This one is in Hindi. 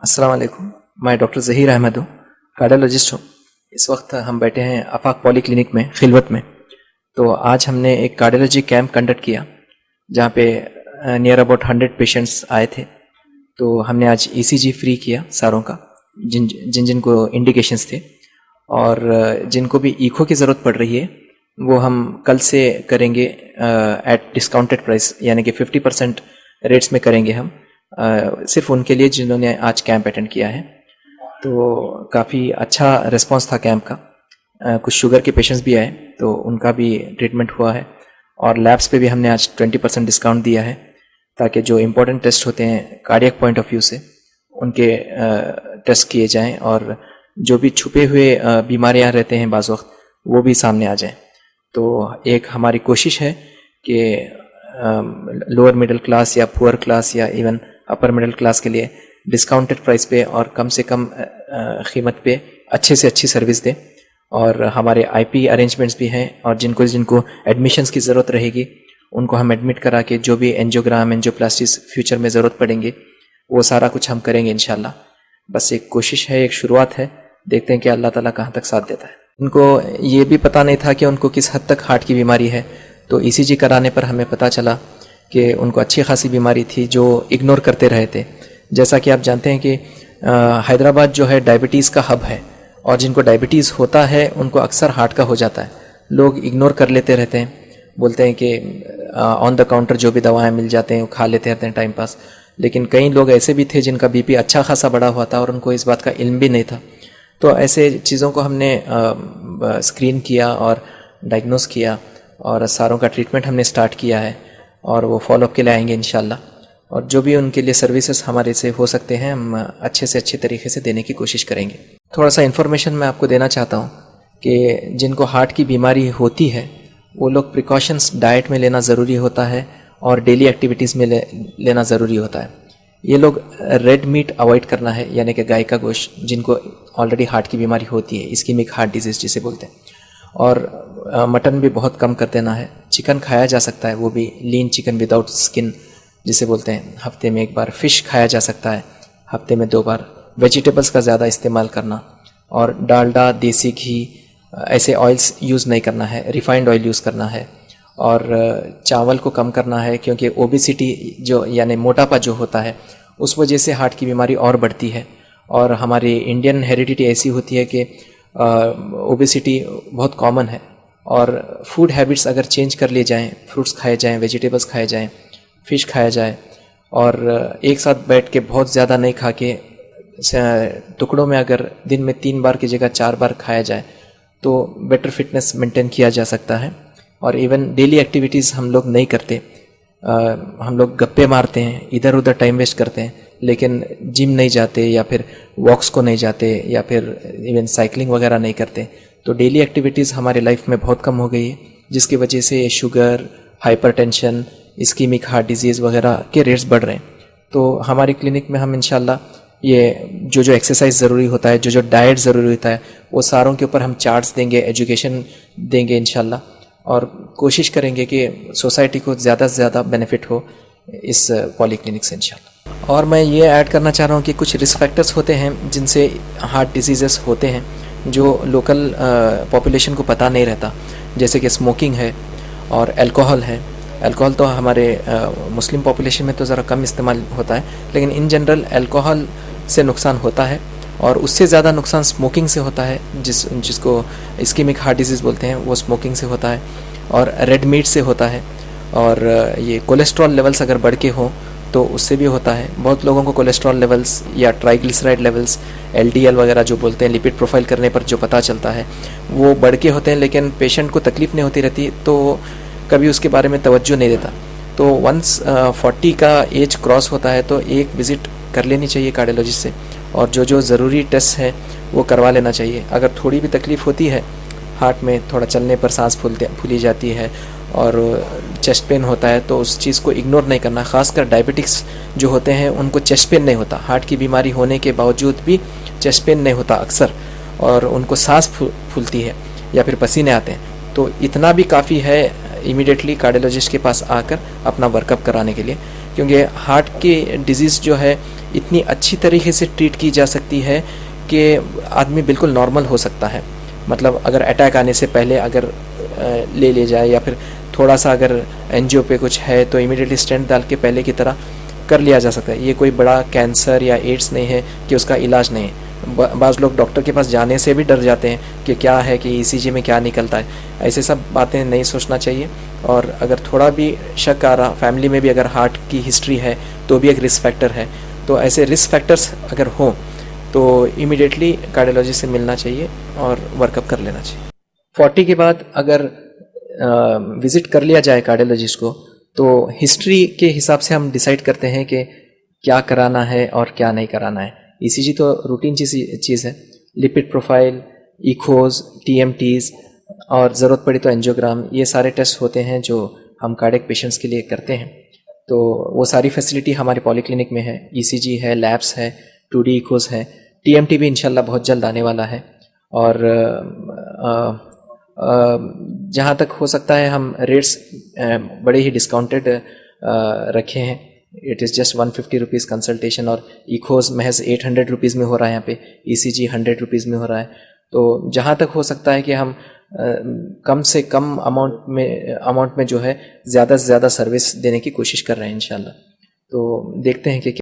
अस्सलाम वालेकुम। मैं डॉक्टर ज़हीर अहमद हूँ, कार्डियोलॉजिस्ट हूँ। इस वक्त हम बैठे हैं आफाक पॉली क्लिनिक में खिलवत में। तो आज हमने एक कार्डियोलॉजी कैंप कंडक्ट किया जहाँ पे नियर अबाउट 100 पेशेंट्स आए थे। तो हमने आज ईसीजी फ्री किया सारों का, जिनको इंडिकेशंस थे, और जिनको भी इको की ज़रूरत पड़ रही है वो हम कल से करेंगे एट डिस्काउंटेड प्राइस, यानी कि 50% रेट्स में करेंगे हम, सिर्फ उनके लिए जिन्होंने आज कैंप अटेंड किया है। तो काफ़ी अच्छा रिस्पांस था कैंप का। कुछ शुगर के पेशेंट्स भी आए तो उनका भी ट्रीटमेंट हुआ है, और लैब्स पे भी हमने आज 20% डिस्काउंट दिया है ताकि जो इम्पोर्टेंट टेस्ट होते हैं कार्डियक पॉइंट ऑफ व्यू से उनके टेस्ट किए जाएं, और जो भी छुपे हुए बीमारियां रहते हैं बाज़ वक्त वो भी सामने आ जाएं। तो एक हमारी कोशिश है कि लोअर मिडिल क्लास या पुअर क्लास या इवन अपर मिडिल क्लास के लिए डिस्काउंटेड प्राइस पे और कम से कम कीमत पे अच्छे से अच्छी सर्विस दें। और हमारे आईपी अरेंजमेंट्स भी हैं, और जिनको एडमिशन्स की ज़रूरत रहेगी उनको हम एडमिट करा के जो भी एंजियोग्राम एंजियोप्लास्टिस फ्यूचर में ज़रूरत पड़ेंगे वो सारा कुछ हम करेंगे इंशाल्लाह। बस एक कोशिश है, एक शुरुआत है, देखते हैं कि अल्लाह ताला कहाँ तक साथ देता है। उनको ये भी पता नहीं था कि उनको किस हद तक हार्ट की बीमारी है, तो ईसीजी कराने पर हमें पता चला कि उनको अच्छी खासी बीमारी थी जो इग्नोर करते रहे थे। जैसा कि आप जानते हैं कि हैदराबाद जो है डायबिटीज़ का हब है, और जिनको डायबिटीज़ होता है उनको अक्सर हार्ट का हो जाता है। लोग इग्नोर कर लेते रहते हैं, बोलते हैं कि ऑन द काउंटर जो भी दवाएं मिल जाते हैं वो खा लेते रहते हैं टाइम पास। लेकिन कई लोग ऐसे भी थे जिनका बीपी अच्छा खासा बढ़ा हुआ था और उनको इस बात का इल्म भी नहीं था। तो ऐसे चीज़ों को हमने स्क्रीन किया और डायग्नोस किया, और सारों का ट्रीटमेंट हमने स्टार्ट किया है, और वो फॉलोअप के लिए आएंगे इंशाल्लाह। और जो भी उनके लिए सर्विसेज हमारे से हो सकते हैं हम अच्छे से अच्छे तरीके से देने की कोशिश करेंगे। थोड़ा सा इन्फॉर्मेशन मैं आपको देना चाहता हूँ कि जिनको हार्ट की बीमारी होती है वो लोग प्रिकॉशंस डाइट में लेना ज़रूरी होता है, और डेली एक्टिविटीज़ में लेना ज़रूरी होता है। ये लोग रेड मीट अवॉइड करना है, यानी कि गाय का गोश्त, जिनको ऑलरेडी हार्ट की बीमारी होती है, इस्कीमिक हार्ट डिजीज़ जिसे बोलते हैं। और मटन भी बहुत कम कर देना है। चिकन खाया जा सकता है, वो भी लीन चिकन विदाउट स्किन जिसे बोलते हैं, हफ्ते में 1 बार। फ़िश खाया जा सकता है, हफ्ते में 2 बार। वेजिटेबल्स का ज़्यादा इस्तेमाल करना, और डालडा, देसी घी, ऐसे ऑयल्स यूज़ नहीं करना है, रिफाइंड ऑयल यूज़ करना है। और चावल को कम करना है, क्योंकि ओबेसिटी जो यानी मोटापा जो होता है उस वजह से हार्ट की बीमारी और बढ़ती है। और हमारी इंडियन हेरिडिटी ऐसी होती है कि ओबेसिटी बहुत कॉमन है। और फूड हैबिट्स अगर चेंज कर लिए जाएं, फ्रूट्स खाए जाएं, वेजिटेबल्स खाए जाएं, फ़िश खाया जाए, और एक साथ बैठ के बहुत ज़्यादा नहीं खा के टुकड़ों में अगर दिन में 3 बार की जगह 4 बार खाया जाए तो बेटर फिटनेस मेंटेन किया जा सकता है। और इवन डेली एक्टिविटीज़ हम लोग नहीं करते, हम लोग गप्पे मारते हैं, इधर उधर टाइम वेस्ट करते हैं, लेकिन जिम नहीं जाते, या फिर वॉक्स को नहीं जाते, या फिर इवन साइकिलिंग वगैरह नहीं करते। तो डेली एक्टिविटीज़ हमारे लाइफ में बहुत कम हो गई है, जिसकी वजह से sugar, hypertension, ischaemic heart disease वगैरह के रेट्स बढ़ रहे हैं। तो हमारी क्लिनिक में हम इंशाल्लाह ये जो एक्सरसाइज ज़रूरी होता है, जो डाइट ज़रूरी होता है, वो सारों के ऊपर हम चार्ट्स देंगे, एजुकेशन देंगे इंशाल्लाह, और कोशिश करेंगे कि सोसाइटी को ज़्यादा से ज़्यादा बेनिफिट हो इस पॉली क्लिनिक से इंशाल्लाह। और मैं ये ऐड करना चाह रहा हूँ कि कुछ रिस्क फैक्टर्स होते हैं जिनसे हार्ट डिजीज़ेस होते हैं, जो लोकल पॉपुलेशन को पता नहीं रहता, जैसे कि स्मोकिंग है और अल्कोहल है। अल्कोहल तो हमारे मुस्लिम पॉपुलेशन में तो ज़रा कम इस्तेमाल होता है, लेकिन इन जनरल अल्कोहल से नुकसान होता है, और उससे ज़्यादा नुकसान स्मोकिंग से होता है, जिसको इस्कीमिक हार्ट डिजीज़ बोलते हैं, वो स्मोकिंग से होता है, और रेड मीट से होता है। और ये कोलेस्ट्रॉल लेवल्स अगर बढ़ के हों तो उससे भी होता है। बहुत लोगों को कोलेस्ट्रॉल लेवल्स या ट्राइग्लिसराइड लेवल्स, एलडीएल वगैरह जो बोलते हैं, लिपिड प्रोफाइल करने पर जो पता चलता है, वो बढ़ के होते हैं, लेकिन पेशेंट को तकलीफ़ नहीं होती रहती, तो कभी उसके बारे में तवज्जो नहीं देता। तो वंस 40 का एज क्रॉस होता है तो एक विज़िट कर लेनी चाहिए कार्डियोलॉजिस्ट से, और जो ज़रूरी टेस्ट है वो करवा लेना चाहिए। अगर थोड़ी भी तकलीफ़ होती है हार्ट में, थोड़ा चलने पर सांस फूली जाती है और चेस्ट पेन होता है, तो उस चीज़ को इग्नोर नहीं करना। ख़ासकर डायबिटिक्स जो होते हैं उनको चेस्ट पेन नहीं होता, हार्ट की बीमारी होने के बावजूद भी चेस्ट पेन नहीं होता अक्सर, और उनको सांस फूलती है या फिर पसीने आते हैं। तो इतना भी काफ़ी है इमीडिएटली कार्डियोलॉजिस्ट के पास आकर अपना वर्कअप कराने के लिए, क्योंकि हार्ट की डिजीज़ जो है इतनी अच्छी तरीके से ट्रीट की जा सकती है कि आदमी बिल्कुल नॉर्मल हो सकता है। मतलब अगर अटैक आने से पहले अगर ले लिया जाए या फिर थोड़ा सा अगर एंजियो पे कुछ है तो इमीडिएटली स्टेंट डाल के पहले की तरह कर लिया जा सकता है। ये कोई बड़ा कैंसर या एड्स नहीं है कि उसका इलाज नहीं है। बाज़ लोग डॉक्टर के पास जाने से भी डर जाते हैं कि क्या है कि ईसीजी में क्या निकलता है। ऐसे सब बातें नहीं सोचना चाहिए। और अगर थोड़ा भी शक आ रहा, फैमिली में भी अगर हार्ट की हिस्ट्री है तो भी एक रिस्क फैक्टर है। तो ऐसे रिस्क फैक्टर्स अगर हों तो इमीडिएटली कार्डियोलॉजिस्ट से मिलना चाहिए और वर्कअप कर लेना चाहिए। 40 के बाद अगर विजिट कर लिया जाए कार्डियोलॉजिस्ट को तो हिस्ट्री के हिसाब से हम डिसाइड करते हैं कि क्या कराना है और क्या नहीं कराना है। ईसीजी तो रूटीन चीज़ है। लिपिड प्रोफाइल, इकोज, टीएमटीज और ज़रूरत पड़ी तो एंजियोग्राम, ये सारे टेस्ट होते हैं जो हम कार्डियक पेशेंट्स के लिए करते हैं। तो वो सारी फैसिलिटी हमारे पॉलीक्लिनिक में है। ईसीजी है, लैब्स है, 2D इकोज है, टीएमटी भी इंशाल्लाह बहुत जल्द आने वाला है। और जहाँ तक हो सकता है हम रेट्स बड़े ही डिस्काउंटेड रखे हैं। It is just 150 rupees consultation और इकोज महज 800 रुपीज़ में हो रहा है यहाँ पे। ईसीजी 100 रुपीज़ में हो रहा है। तो जहाँ तक हो सकता है कि हम कम से कम अमाउंट में जो है ज़्यादा से ज़्यादा सर्विस देने की कोशिश कर रहे हैं इंशाल्लाह। तो देखते हैं कि